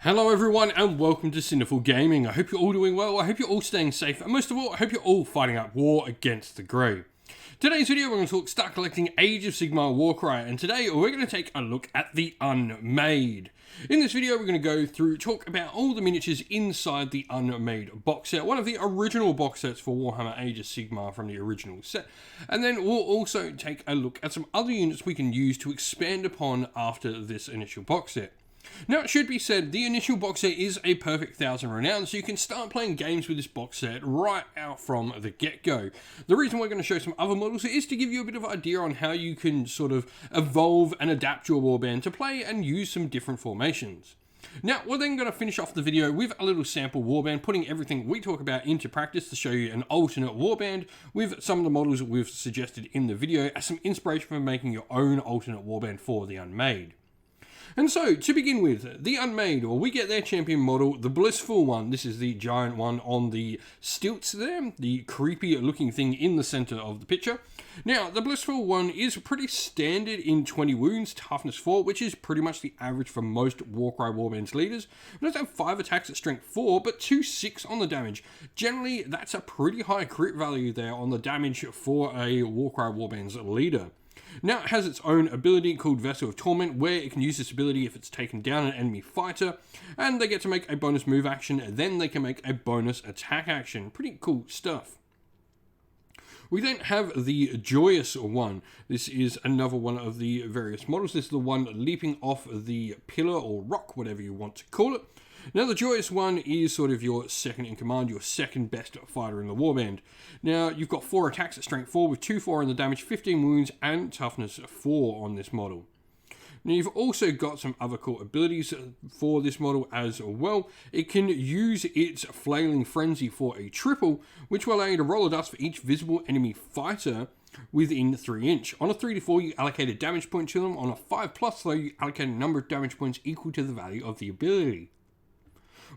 Hello everyone and welcome to Sinful Gaming. I hope you're all doing well, I hope you're all staying safe, and most of all, I hope you're all fighting out war against the grey. Today's video we're going to talk start collecting Age of Sigmar Warcry, and today we're going to take a look at the Unmade. In this video we're going to go through, talk about all the miniatures inside the Unmade box set, one of the original box sets for Warhammer Age of Sigmar from the original set, and then we'll also take a look at some other units we can use to expand upon after this initial box set. Now, it should be said, the initial box set is a perfect 1000 renown, so you can start playing games with this box set right out from the get-go. The reason we're going to show some other models is to give you a bit of an idea on how you can sort of evolve and adapt your warband to play and use some different formations. Now, we're then going to finish off the video with a little sample warband, putting everything we talk about into practice to show you an alternate warband with some of the models we've suggested in the video as some inspiration for making your own alternate warband for the Unmade. And so, to begin with, the Unmade, we get their champion model, the Blissful one. This is the giant one on the stilts there, the creepy looking thing in the center of the picture. Now, the Blissful one is pretty standard in 20 wounds, toughness 4, which is pretty much the average for most Warcry Warbands leaders. It does have 5 attacks at strength 4, but 2/6 on the damage. Generally, that's a pretty high crit value there on the damage for a Warcry Warbands leader. Now it has its own ability called Vessel of Torment, where it can use this ability if it's taken down an enemy fighter, and they get to make a bonus move action, and then they can make a bonus attack action. Pretty cool stuff. We then have the Joyous one. This is another one of the various models. This is the one leaping off the pillar or rock, whatever you want to call it. Now, the Joyous one is sort of your second in command, your second best fighter in the warband. Now, you've got 4 attacks at strength 4 with 2/4 in the damage, 15 wounds, and toughness 4 on this model. Now, you've also got some other cool abilities for this model as well. It can use its Flailing Frenzy for a triple, which will allow you to roll a dust for each visible enemy fighter within 3 inch. On a 3 to 4, you allocate a damage point to them. On a 5+, though, you allocate a number of damage points equal to the value of the ability.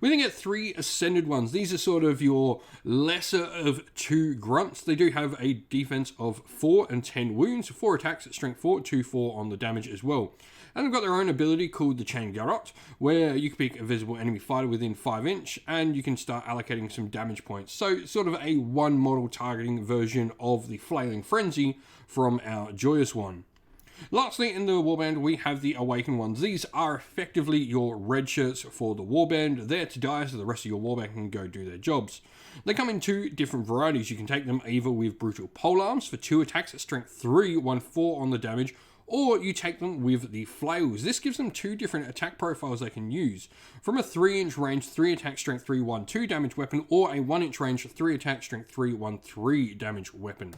We then get 3 Ascended ones. These are sort of your lesser of 2 grunts. They do have a defense of 4 and 10 wounds, 4 attacks at strength 4, 2/4 on the damage as well. And they've got their own ability called the Chain Garrote, where you can pick a visible enemy fighter within 5 inch, and you can start allocating some damage points. So sort of a one model targeting version of the Flailing Frenzy from our Joyous one. Lastly, in the warband, we have the Awakened ones. These are effectively your red shirts for the warband. They're to die so the rest of your warband can go do their jobs. They come in 2 different varieties. You can take them either with Brutal Polearms for 2 attacks at strength 3, 1/4 on the damage, or you take them with the Flails. This gives them 2 different attack profiles they can use. From a 3 inch range, 3 attack strength 3, 1/2 damage weapon, or a 1 inch range, 3 attack strength 3, 1/3 damage weapon.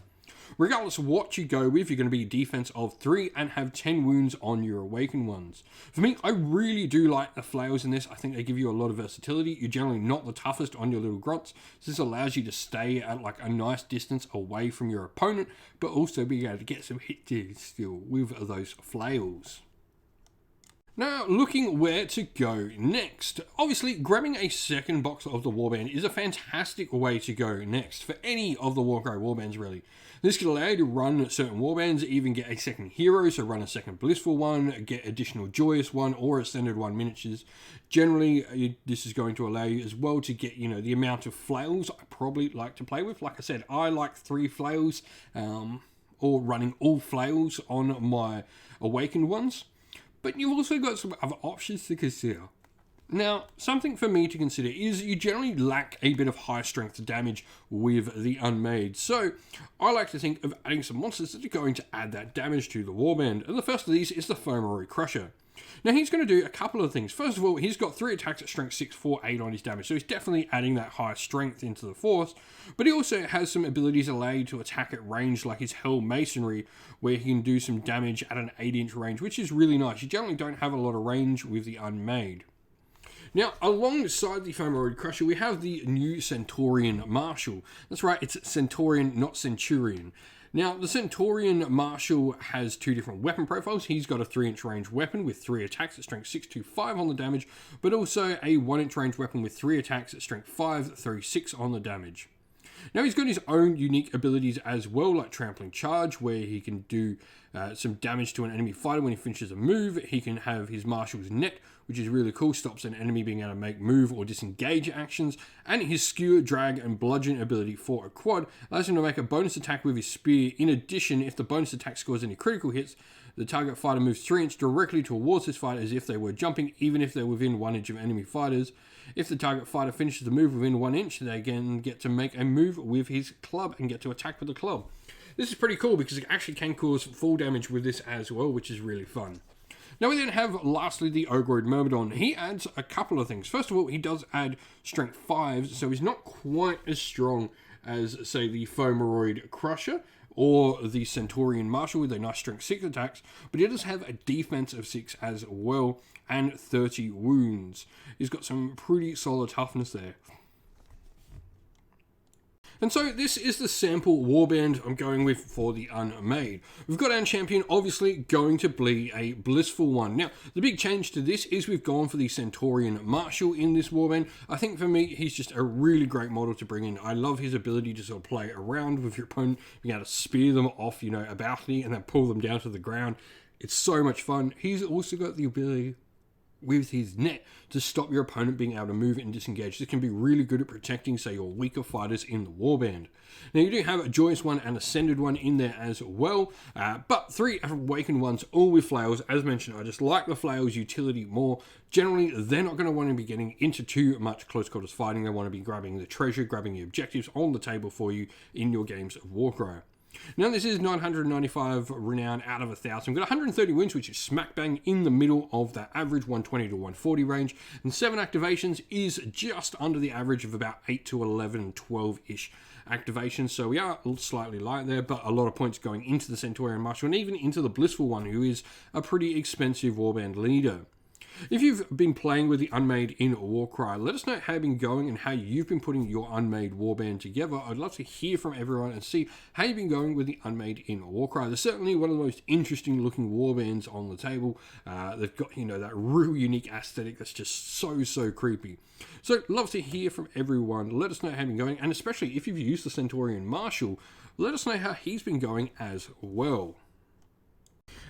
Regardless of what you go with, you're going to be defense of 3 and have 10 wounds on your Awakened ones. For me, I really do like the Flails in this. I think they give you a lot of versatility. You're generally not the toughest on your little grunts, so this allows you to stay at like a nice distance away from your opponent, but also be able to get some hits still with those Flails. Now, looking where to go next. Obviously, grabbing a second box of the warband is a fantastic way to go next for any of the Warcry warbands, really. This could allow you to run certain warbands, even get a second hero, so run a second Blissful one, get additional Joyous one, or Ascended one miniatures. Generally, this is going to allow you as well to get, the amount of Flails I probably like to play with. Like I said, I like 3 Flails, or running all Flails on my Awakened ones. But you've also got some other options to consider. Now, something for me to consider is you generally lack a bit of high strength damage with the Unmade. So, I like to think of adding some monsters that are going to add that damage to the warband. And the first of these is the Foamary Crusher. Now, he's going to do a couple of things. First of all, he's got 3 attacks at strength 6, 4, 8 on his damage. So he's definitely adding that high strength into the force. But he also has some abilities that allow you to attack at range, like his Hell Masonry, where he can do some damage at an 8 inch range, which is really nice. You generally don't have a lot of range with the Unmade. Now, alongside the Foamary Crusher, we have the new Centaurian Marshal. That's right, it's Centaurian, not Centurion. Now, the Centaurian Marshal has 2 different weapon profiles. He's got a 3 inch range weapon with 3 attacks at strength 6 to 5 on the damage, but also a 1 inch range weapon with 3 attacks at strength 5 through 6 on the damage. Now, he's got his own unique abilities as well, like Trampling Charge, where he can do some damage to an enemy fighter when he finishes a move. He can have his Marshal's Net, which is really cool, stops an enemy being able to make move or disengage actions, and his Skewer, Drag, and Bludgeon ability for a quad allows him to make a bonus attack with his spear. In addition, if the bonus attack scores any critical hits, the target fighter moves 3 inches directly towards this fighter as if they were jumping, even if they're within 1 inch of enemy fighters. If the target fighter finishes the move within 1 inch, they again get to make a move with his club and get to attack with the club. This is pretty cool because it actually can cause full damage with this as well, which is really fun. Now we then have, lastly, the Ogroid Myrmidon. He adds a couple of things. First of all, he does add strength 5, so he's not quite as strong as, say, the Fomeroid Crusher or the Centaurian Marshal with their nice strength 6 attacks, but he does have a defense of 6 as well, and 30 wounds. He's got some pretty solid toughness there. And so this is the sample warband I'm going with for the Unmade. We've got our champion obviously going to be a blissful one. Now, the big change to this is we've gone for the Centaurian Marshal in this warband. I think for me, he's just a really great model to bring in. I love his ability to sort of play around with your opponent, being able to spear them off, a balcony and then pull them down to the ground. It's so much fun. He's also got the ability with his net to stop your opponent being able to move and disengage. This can be really good at protecting, say, your weaker fighters in the warband. Now, you do have a Joyous one and Ascended one in there as well, but 3 Awakened ones, all with flails. As mentioned, I just like the flails utility more. Generally, they're not going to want to be getting into too much close quarters fighting. They want to be grabbing the treasure, grabbing the objectives on the table for you in your games of Warcry. Now this is 995 renown out of 1,000. We've got 130 wins, which is smack bang in the middle of that average 120 to 140 range. And 7 activations is just under the average of about 8 to 11, 12-ish activations. So we are slightly light there, but a lot of points going into the Centaurian Marshal and even into the Blissful one, who is a pretty expensive warband leader. If you've been playing with the Unmade in Warcry, let us know how you've been going and how you've been putting your Unmade warband together. I'd love to hear from everyone and see how you've been going with the Unmade in Warcry. They're certainly one of the most interesting looking warbands on the table. They've got, that real unique aesthetic that's just so creepy. So love to hear from everyone. Let us know how you've been going, and especially if you've used the Centaurian Marshal, let us know how he's been going as well.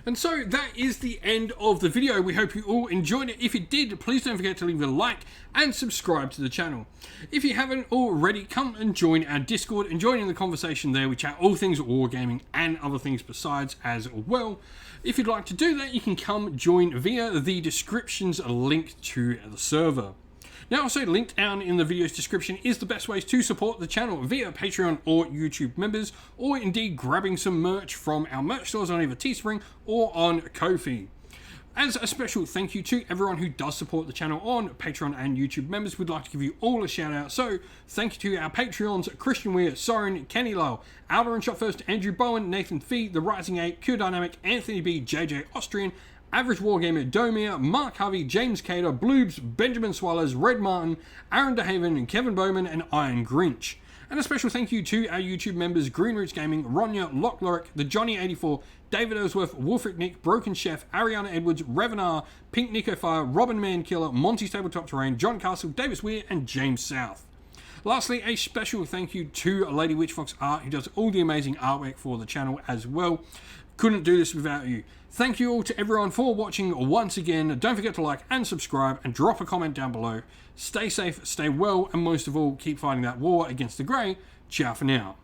And so that is the end of the video. We hope you all enjoyed it. If you did, please don't forget to leave a like and subscribe to the channel. If you haven't already, come and join our Discord and join in the conversation there. We chat all things wargaming and other things besides as well. If you'd like to do that, you can come join via the descriptions link to the server. Now, also linked down in the video's description is the best ways to support the channel via Patreon or YouTube members, or indeed grabbing some merch from our merch stores on either Teespring or on Ko-fi. As a special thank you to everyone who does support the channel on Patreon and YouTube members, we'd like to give you all a shout out. So thank you to our Patreons, Christian Weir, Soren, Kenny Lyle, Alder and Shot First, Andrew Bowen, Nathan Fee, The Rising 8, Q Dynamic, Anthony B, JJ Austrian, Average Wargamer, Domir, Mark Harvey, James Cater, Bloobs, Benjamin Swallows, Red Martin, Aaron DeHaven, Kevin Bowman, and Iron Grinch. And a special thank you to our YouTube members, Green Roots Gaming, Ronya, Lock Lorick, The Johnny84, David Ellsworth, Wolfric Nick, Broken Chef, Ariana Edwards, Revenar, Pink Nico Fire, Robin Mankiller, Monty's Tabletop Terrain, John Castle, Davis Weir, and James South. Lastly, a special thank you to Lady Witchfox Art, who does all the amazing artwork for the channel as well. Couldn't do this without you. Thank you all to everyone for watching once again. Don't forget to like and subscribe and drop a comment down below. Stay safe, stay well, and most of all, keep fighting that war against the Grey. Ciao for now.